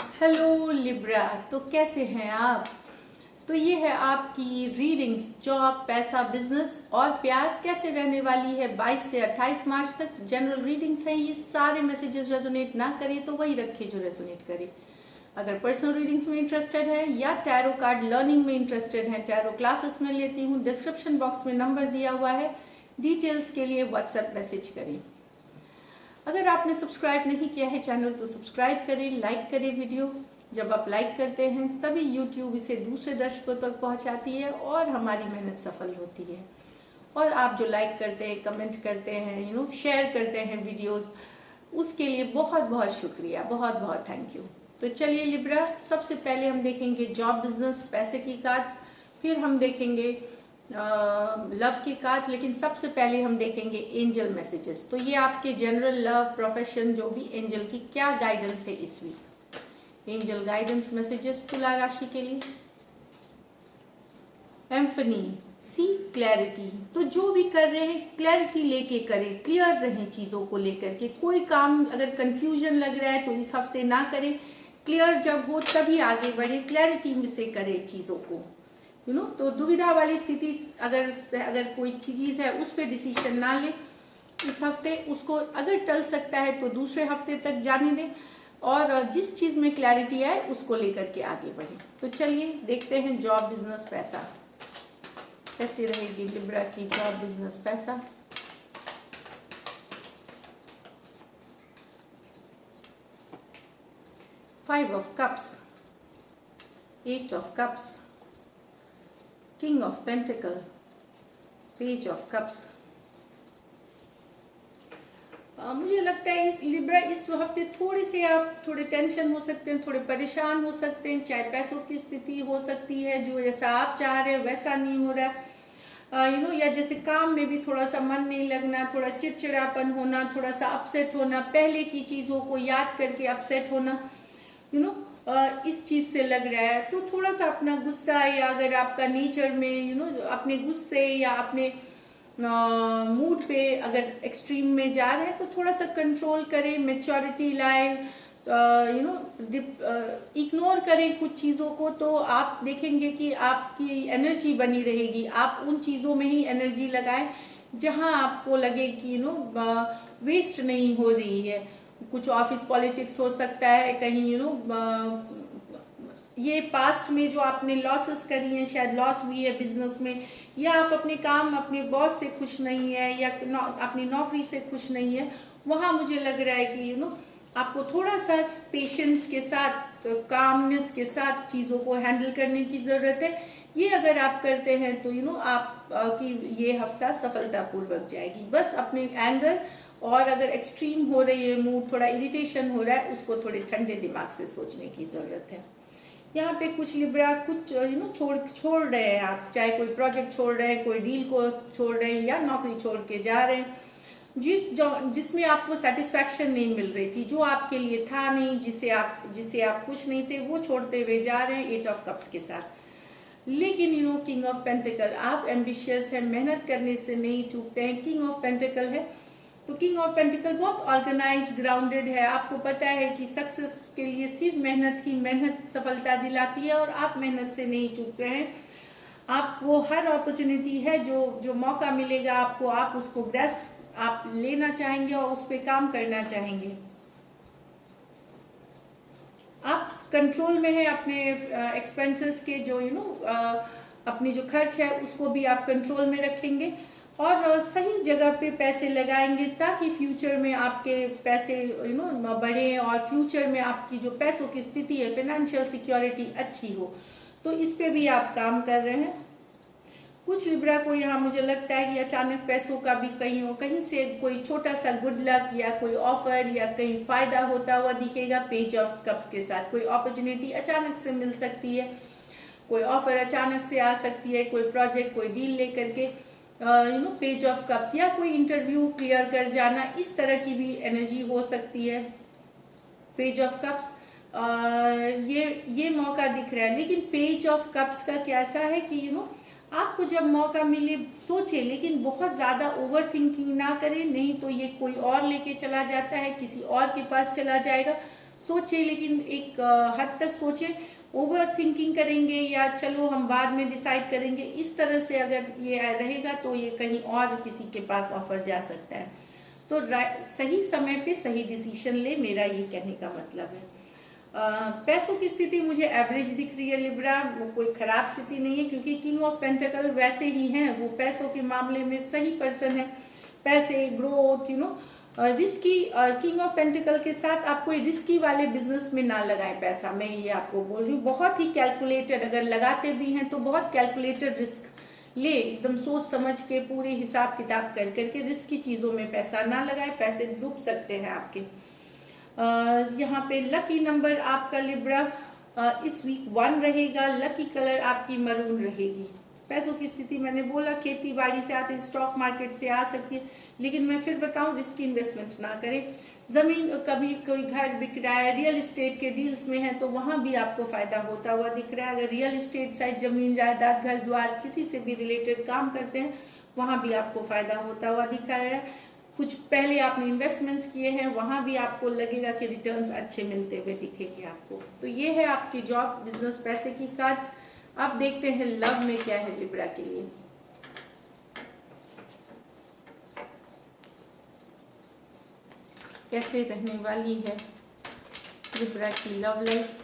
Hello Libra. तो कैसे हैं आप? तो ये है आपकी रीडिंग्स। जॉब, पैसा, बिजनेस और प्यार कैसे रहने वाली है 22 से 28 मार्च तक। जनरल रीडिंग्स हैं ये। सारे मैसेजेस रेजोनेट ना करे तो वही रखे जो रेजोनेट करे। अगर पर्सनल रीडिंग्स में इंटरेस्टेड है या टैरो कार्ड लर्निंग में इंटरेस्टेड है, टैरो क्लासेस में लेती हूँ, डिस्क्रिप्शन बॉक्स में नंबर दिया हुआ है। डिटेल्स के लिए व्हाट्सएप मैसेज करें। अगर आपने सब्सक्राइब नहीं किया है चैनल तो सब्सक्राइब करें, लाइक करें वीडियो। जब आप लाइक करते हैं तभी यूट्यूब इसे दूसरे दर्शकों तक पहुंचाती है और हमारी मेहनत सफल होती है। और आप जो लाइक करते हैं, कमेंट करते हैं, शेयर करते हैं वीडियोस, उसके लिए बहुत बहुत शुक्रिया, बहुत बहुत थैंक यू। तो चलिए लिब्रा, सबसे पहले हम देखेंगे जॉब, बिजनेस, पैसे की कार्ड्स, फिर हम देखेंगे लव की कार्ड, लेकिन सबसे पहले हम देखेंगे एंजल मैसेजेस। तो ये आपके जनरल लव, प्रोफेशन, जो भी एंजल की क्या गाइडेंस है इस वीक। एंजल गाइडेंस मैसेजेस तुला राशि के लिए। एम्फनी, सी क्लैरिटी। तो जो भी कर रहे हैं क्लैरिटी लेके करें, क्लियर रहें चीज़ों को लेकर के। कोई काम अगर कंफ्यूजन लग रहा है तो इस हफ्ते ना करें। क्लियर जब हो तभी आगे बढ़े, क्लैरिटी में से करें चीज़ों को। तो दुविधा वाली स्थिति अगर कोई चीज़ है उस पर डिसीजन ना ले इस हफ्ते, उसको अगर टल सकता है तो दूसरे हफ्ते तक जाने दें, और जिस चीज़ में क्लैरिटी है उसको लेकर के आगे बढ़े। तो चलिए देखते हैं जॉब, बिजनेस, पैसा कैसे रहेगी लिब्रा की जॉब, बिजनेस, पैसा। Five of cups, eight of cups, king of pentacle, page of cups. मुझे लगता है इस लिब्रा इस हफ्ते थोड़े से आप थोड़े टेंशन हो सकते हैं, थोड़े परेशान हो सकते हैं। चाहे पैसों की स्थिति हो सकती है जो जैसा आप चाह रहे हैं वैसा नहीं हो रहा है, या जैसे काम में भी थोड़ा सा मन नहीं लगना, थोड़ा चिड़चिड़ापन होना, थोड़ा सा अपसेट होना, पहले की चीज़ों को याद करके अपसेट होना, यू नो इस चीज़ से लग रहा है। तो थोड़ा सा अपना गुस्सा, या अगर आपका नेचर में अपने गुस्से या अपने मूड पे अगर एक्सट्रीम में जा रहे हैं तो थोड़ा सा कंट्रोल करें, मेच्योरिटी लाएं, इग्नोर करें कुछ चीज़ों को। तो आप देखेंगे कि आपकी एनर्जी बनी रहेगी। आप उन चीज़ों में ही एनर्जी लगाएं जहां आपको लगे कि वेस्ट नहीं हो रही है। कुछ ऑफिस पॉलिटिक्स हो सकता है कहीं, ये पास्ट में जो आपने लॉसेस करी हैं, शायद लॉस हुई है बिजनेस में, या आप अपने काम, अपने बॉस से खुश नहीं है, या अपनी नौकरी से खुश नहीं है, वहाँ मुझे लग रहा है कि आपको थोड़ा सा पेशेंस के साथ, कामनेस के साथ चीज़ों को हैंडल करने की ज़रूरत है। ये अगर आप करते हैं तो आप की ये हफ्ता सफलतापूर्वक जाएगी। बस अपने एंगर, और अगर एक्सट्रीम हो रही है मूड, थोड़ा इरिटेशन हो रहा है, उसको थोड़े ठंडे दिमाग से सोचने की ज़रूरत है। यहाँ पे कुछ लिब्रा कुछ छोड़ रहे हैं आप, चाहे कोई प्रोजेक्ट छोड़ रहे हैं, कोई डील को छोड़ रहे हैं, या नौकरी छोड़ के जा रहे हैं जिसमें आपको सेटिस्फैक्शन नहीं मिल रही थी, जो आपके लिए था नहीं, जिसे आप खुश नहीं थे, वो छोड़ते हुए जा रहे हैं एट ऑफ कप्स के साथ। लेकिन किंग ऑफ पेंटिकल, आप एम्बिशियस हैं, मेहनत करने से नहीं चूकते हैं। किंग ऑफ पेंटिकल है तो किंग ऑफ पेंटिकल बहुत ऑर्गेनाइज, ग्राउंडेड है। आपको पता है कि सक्सेस के लिए सिर्फ मेहनत सफलता दिलाती है, और आप मेहनत से नहीं चूक रहे हैं। आप वो हर अपॉर्चुनिटी है जो मौका मिलेगा आपको, आप उसको ग्रैस्प आप लेना चाहेंगे और उस पर काम करना चाहेंगे। आप कंट्रोल में है अपने एक्सपेंसेस के, जो अपनी जो खर्च है उसको भी आप कंट्रोल में रखेंगे, और सही जगह पे पैसे लगाएंगे ताकि फ्यूचर में आपके पैसे बढ़े, और फ्यूचर में आपकी जो पैसों की स्थिति है, फाइनेंशियल सिक्योरिटी अच्छी हो। तो इस पे भी आप काम कर रहे हैं। कुछ लिब्रा को यहाँ मुझे लगता है कि अचानक पैसों का भी कहीं से कोई छोटा सा गुड लक या कोई ऑफर या कहीं फायदा होता हुआ दिखेगा। पेज ऑफ कप्स के साथ कोई अपॉर्चुनिटी अचानक से मिल सकती है, कोई ऑफर अचानक से आ सकती है, कोई प्रोजेक्ट, कोई डील लेकर के, पेज ऑफ कप्स, या कोई इंटरव्यू क्लियर कर जाना, इस तरह की भी एनर्जी हो सकती है। पेज ऑफ कप्स ये मौका दिख रहा है। लेकिन पेज ऑफ कप्स का कैसा है कि आपको जब मौका मिले सोचे, लेकिन बहुत ज़्यादा ओवर थिंकिंग ना करें, नहीं तो ये कोई और लेके चला जाता है, किसी और के पास चला जाएगा। सोचे, लेकिन एक हद तक सोचे। ओवर थिंकिंग करेंगे या चलो हम बाद में डिसाइड करेंगे, इस तरह से अगर ये रहेगा तो ये कहीं और किसी के पास ऑफर जा सकता है। तो सही समय पे सही डिसीजन ले, मेरा ये कहने का मतलब है। पैसों की स्थिति मुझे एवरेज दिख रही है लिब्रा, वो कोई खराब स्थिति नहीं है, क्योंकि किंग ऑफ पेंटिकल वैसे ही हैं, वो पैसों के मामले में सही पर्सन है। पैसे, growth, risky, king of pentacle के साथ आप कोई रिस्की वाले बिजनेस में ना लगाएं पैसा, मैं ये आपको बोल रही हूँ। बहुत ही कैलकुलेटेड, अगर लगाते भी हैं तो बहुत कैलकुलेटेड रिस्क ले, एकदम सोच समझ के पूरे हिसाब किताब कर करके रिस्की चीज़ों में पैसा ना लगाएं, पैसे डूब सकते हैं आपके। यहाँ पे लकी नंबर आपका लिब्रा इस वीक 1 रहेगा। लकी कलर आपकी मरून रहेगी। पैसों की स्थिति मैंने बोला खेती बाड़ी से आती, स्टॉक मार्केट से आ सकती है, लेकिन मैं फिर बताऊं रिस्की इन्वेस्टमेंट्स ना करें। जमीन, कभी कोई घर बिक रहा है, रियल एस्टेट के डील्स में है तो वहां भी आपको फायदा होता हुआ दिख रहा है। अगर रियल एस्टेट साइड जमीन जायदाद घर द्वार किसी से भी रिलेटेड काम करते हैं, वहां भी आपको फायदा होता हुआ दिख रहा है। कुछ पहले आपने इन्वेस्टमेंट्स किए हैं, वहां भी आपको लगेगा कि रिटर्न्स अच्छे मिलते हुए दिखेंगे आपको। तो ये है आपकी जॉब, बिजनेस, पैसे की कार्ड्स। अब देखते हैं लव में क्या है लिब्रा के लिए। कैसे रहने वाली है लिब्रा की लव लाइफ।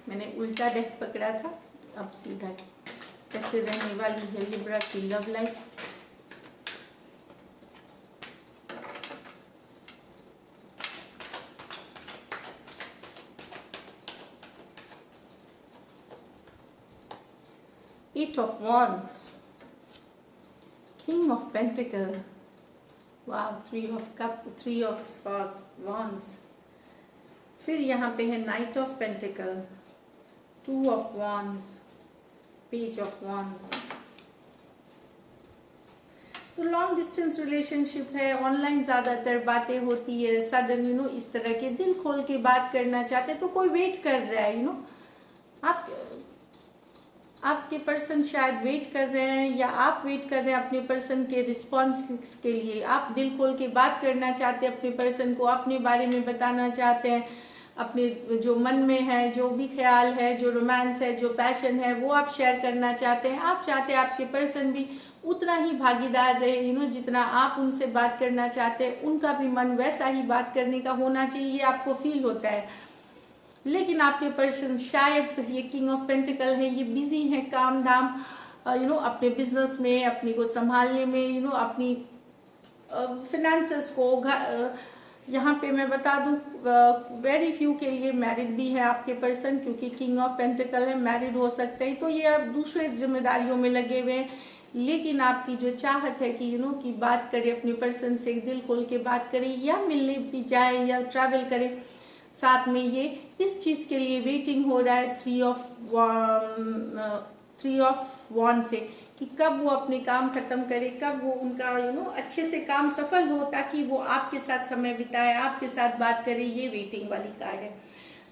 मैंने उल्टा डेक पकड़ा था, अब सीधा। कैसे रहने वाली है लिब्रा की love life. Eight of Wands, King of Pentacle, wow, Three of Wands। फिर यहाँ पे है Knight of Pentacle, Two of Wands, Page of Wands। तो लॉन्ग डिस्टेंस रिलेशनशिप है, ऑनलाइन ज़्यादातर बातें होती है, सडन इस तरह के दिल खोल के बात करना चाहते हैं तो कोई वेट कर रहा है। आपके पर्सन शायद वेट कर रहे हैं या आप वेट कर रहे हैं अपने पर्सन के रिस्पॉन्स के लिए। आप दिल खोल के बात करना चाहते हैं अपने पर्सन को, अपने बारे में बताना चाहते हैं, अपने जो मन में है, जो भी ख्याल है, जो रोमांस है, जो पैशन है, वो आप शेयर करना चाहते हैं। आप चाहते हैं आपके पर्सन भी उतना ही भागीदार रहे, जितना आप उनसे बात करना चाहते हैं, उनका भी मन वैसा ही बात करने का होना चाहिए, ये आपको फील होता है। लेकिन आपके पर्सन शायद, ये किंग ऑफ पेंटिकल है, ये बिजी है काम धाम, अपने बिजनेस में, अपने को संभालने में, अपनी फिनेंसेस को। यहाँ पे मैं बता दूँ, वेरी फ्यू के लिए मैरिड भी है आपके पर्सन, क्योंकि किंग ऑफ पेंटिकल है, मैरिड हो सकते हैं, तो ये आप दूसरे जिम्मेदारियों में लगे हुए हैं। लेकिन आपकी जो चाहत है कि कि बात करें अपने पर्सन से, दिल खोल के बात करें, या मिलने भी जाए या ट्रैवल करें साथ में, ये इस चीज़ के लिए वेटिंग हो रहा है थ्री ऑफ वॉन्ड से, कि कब वो अपने काम खत्म करे, कब वो उनका अच्छे से काम सफल हो, ताकि वो आपके साथ समय बिताए, आपके साथ बात करे। ये वेटिंग वाली कार्ड है।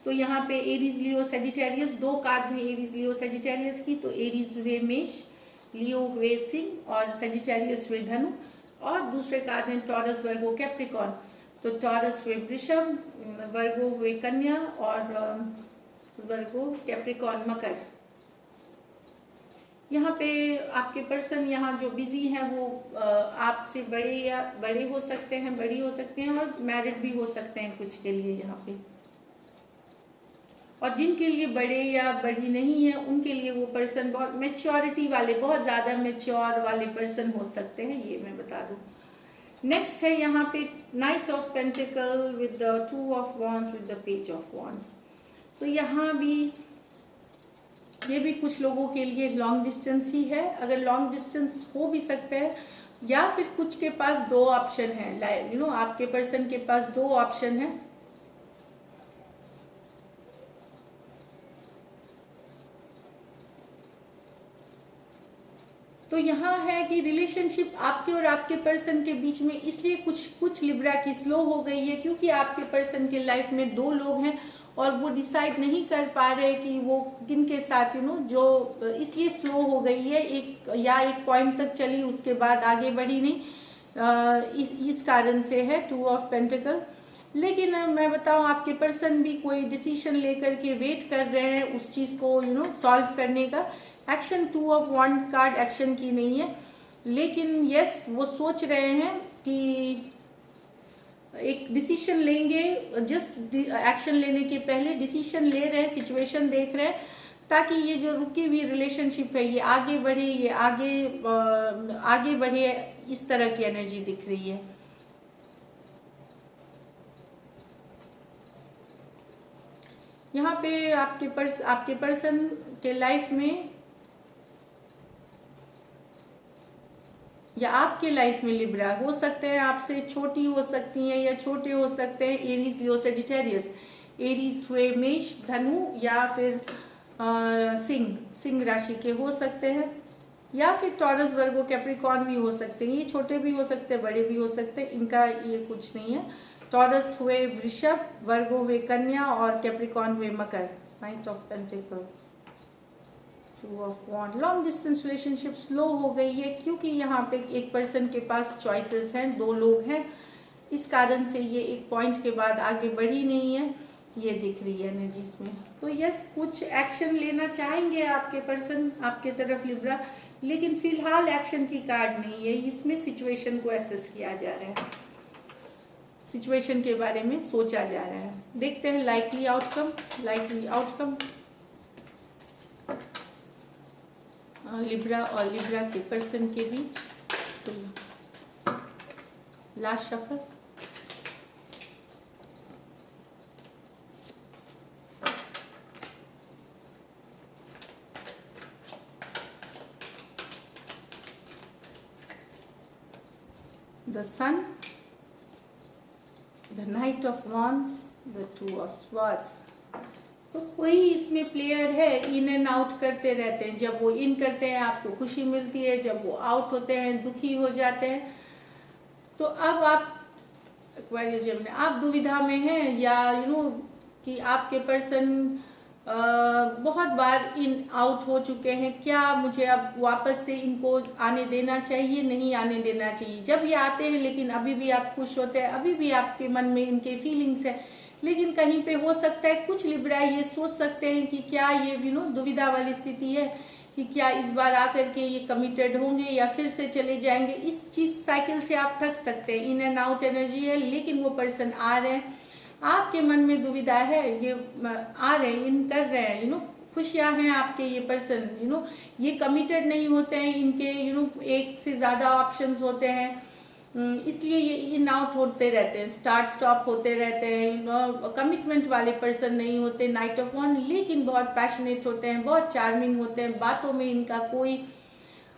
तो यहाँ पे एरीज, लियो, सेजिटेरियस, 2 कार्ड्स हैं एरीज, लियो, सेजिटेरियस की। तो एरीज हुए मेष, लियो हुए सिंह और सेजिटेरियस हुए धनु। और दूसरे कार्ड हैं टॉरस, वर्गो, कैप्रिकॉन। तो टॉरस हुए वृषभ, वर्गो हुए कन्या और वर्गो, कैप्रिकॉन, मकर। यहाँ पे आपके पर्सन यहाँ जो बिजी हैं वो आपसे बड़े हो सकते हैं, बड़ी हो सकते हैं, और मैरिड भी हो सकते हैं कुछ के लिए यहाँ पे। और जिनके लिए बड़े या बड़ी नहीं है, उनके लिए वो पर्सन बहुत मैच्योरिटी वाले, बहुत ज़्यादा मैच्योर वाले पर्सन हो सकते हैं, ये मैं बता दूँ। नेक्स्ट है यहाँ पे night of pentacle with the 2 of wands with the page of wands. तो यहाँ भी ये भी कुछ लोगों के लिए लॉन्ग डिस्टेंस ही है। अगर लॉन्ग डिस्टेंस हो भी सकता है, या फिर कुछ के पास 2 ऑप्शन है, आपके पर्सन के पास 2 ऑप्शन है। तो यहाँ है कि रिलेशनशिप आपके और आपके पर्सन के बीच में इसलिए कुछ लिब्रा की स्लो हो गई है, क्योंकि आपके पर्सन के लाइफ में 2 लोग हैं और वो डिसाइड नहीं कर पा रहे कि वो किन के साथ जो इसलिए स्लो हो गई है, एक पॉइंट तक चली, उसके बाद आगे बढ़ी नहीं। इस कारण से है 2 ऑफ पेंटिकल। लेकिन मैं बताऊं, आपके पर्सन भी कोई डिसीजन लेकर के वेट कर रहे हैं उस चीज़ को सॉल्व करने का। एक्शन 2 ऑफ वांड कार्ड एक्शन की नहीं है, लेकिन यस वो सोच रहे हैं कि एक डिसीजन लेंगे। जस्ट एक्शन लेने के पहले डिसीजन ले रहे हैं, सिचुएशन देख रहे हैं, ताकि ये जो रुकी हुई रिलेशनशिप है ये आगे बढ़े, ये आगे बढ़े। इस तरह की एनर्जी दिख रही है। यहाँ पे आपके पर्सन के लाइफ में या आपके लाइफ में लिब्रा हो सकते हैं, आपसे छोटी हो सकती हैं या छोटे हो सकते हैं। एरीज, लियो, सेजिटेरियस। एरीज हुए मेष, धनु या फिर सिंह राशि के हो सकते हैं, या फिर टॉरस, वर्गो, कैप्रिकॉर्न भी हो सकते हैं। ये छोटे भी हो सकते हैं, बड़े भी हो सकते हैं, इनका ये कुछ नहीं है। टॉरस हुए वृषभ, वर्गो हुए कन्या और कैप्रिकॉर्न हुए मकर। Knight of pentacle, 2 of wand. Long distance relationship slow हो गई है, क्योंकि यहाँ पे एक पर्सन के पास चॉइसेस हैं, 2 लोग हैं, इस कारण से ये एक पॉइंट के बाद आगे बढ़ी नहीं है, ये दिख रही है एनर्जीज में। तो यस, कुछ एक्शन लेना चाहेंगे आपके पर्सन आपके तरफ लिब्रा, लेकिन फिलहाल एक्शन की कार्ड नहीं है। इसमें सिचुएशन को एसेस किया जा रहा है, सिचुएशन के बारे में सोचा जा रहा है। देखते हैं लाइकली आउटकम लिब्रा और लिब्रा के पर्सन के बीच। तो last shuffle, the sun, the knight of wands, the 2 of swords. तो कोई इसमें प्लेयर है, इन एंड आउट करते रहते हैं। जब वो इन करते हैं आपको खुशी मिलती है, जब वो आउट होते हैं दुखी हो जाते हैं। तो अब आप एक्वेरियस जेमिनी, आप दुविधा में हैं, या कि आपके पर्सन बहुत बार इन आउट हो चुके हैं। क्या मुझे अब वापस से इनको आने देना चाहिए, नहीं आने देना चाहिए? जब ये आते हैं लेकिन अभी भी आप खुश होते हैं, अभी भी आपके मन में इनके फीलिंग्स है, लेकिन कहीं पे हो सकता है कुछ लिब्रा ये सोच सकते हैं कि क्या ये दुविधा वाली स्थिति है कि क्या इस बार आकर के ये कमिटेड होंगे या फिर से चले जाएंगे। इस चीज साइकिल से आप थक सकते हैं। इन एंड आउट एनर्जी है, लेकिन वो पर्सन आ रहे हैं, आपके मन में दुविधा है, ये आ रहे हैं, इन कर रहे हैं, खुशियां हैं आपके ये पर्सन, ये कमिटेड नहीं होते हैं, इनके एक से ज्यादा ऑप्शंस होते हैं, इसलिए ये इन आउट होते रहते हैं, स्टार्ट स्टॉप होते रहते हैं। कमिटमेंट वाले पर्सन नहीं होते नाइट ऑफ वॉन्ड, लेकिन बहुत पैशनेट होते हैं, बहुत चार्मिंग होते हैं, बातों में इनका कोई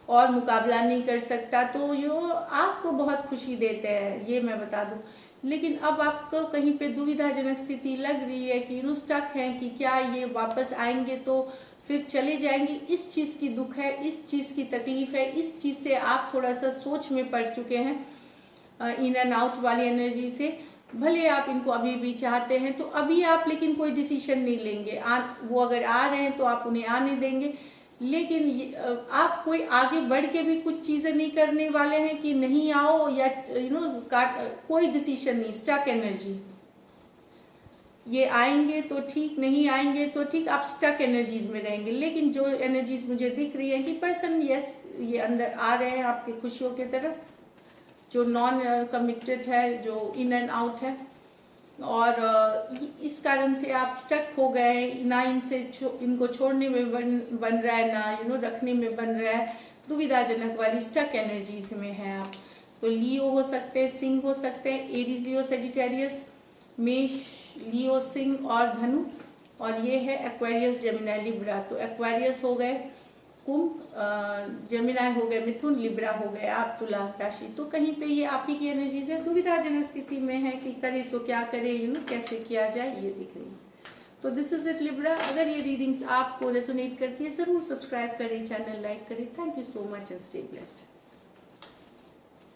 और मुकाबला नहीं कर सकता। तो आपको बहुत खुशी देते हैं, ये मैं बता दूं। लेकिन अब आपको कहीं पे दुविधाजनक स्थिति लग रही है कि स्टक है कि क्या ये वापस आएंगे तो फिर चले जाएंगे। इस चीज़ की दुख है, इस चीज़ की तकलीफ है, इस चीज़ से आप थोड़ा सा सोच में पड़ चुके हैं इन एंड आउट वाली एनर्जी से। भले आप इनको अभी भी चाहते हैं तो अभी आप लेकिन कोई डिसीजन नहीं लेंगे। वो अगर आ रहे हैं तो आप उन्हें आने देंगे, लेकिन आप कोई आगे बढ़ के भी कुछ चीजें नहीं करने वाले हैं कि नहीं आओ या कोई डिसीजन नहीं। स्टक एनर्जी, ये आएंगे तो ठीक, नहीं आएंगे तो ठीक, आप स्टक एनर्जीज में रहेंगे। लेकिन जो एनर्जीज मुझे दिख रही है कि पर्सन यस ये अंदर आ रहे हैं आपके खुशियों की तरफ, जो नॉन कमिटेड है, जो इन एंड आउट है, और इस कारण से आप स्टक हो गए, ना इनको छोड़ने में बन रहा है, ना रखने में बन रहा है। दुविधाजनक वाली स्टक एनर्जीज में है आप। तो लियो हो सकते हैं, सिंह हो सकते हैं, एरीज, लियो, सेजिटेरियस, मेष, लियो, सिंह और धनु, और ये है एक्वेरियस, जेमिनी, लिब्रा। तो एक्वेरियस हो गए कुंभ, जेमिनी हो गए मिथुन, लिब्रा हो गए आप तुला राशि। तो कहीं पे ये आप ही की एनर्जी से दुविधाजनक स्थिति में है कि करे तो क्या करे, कैसे किया जाए, ये दिख रही है। तो दिस इज इट लिब्रा। अगर ये रीडिंग्स आपको रेजोनेट करती है जरूर सब्सक्राइब करें, चैनल लाइक करें। Thank you so much and stay blessed.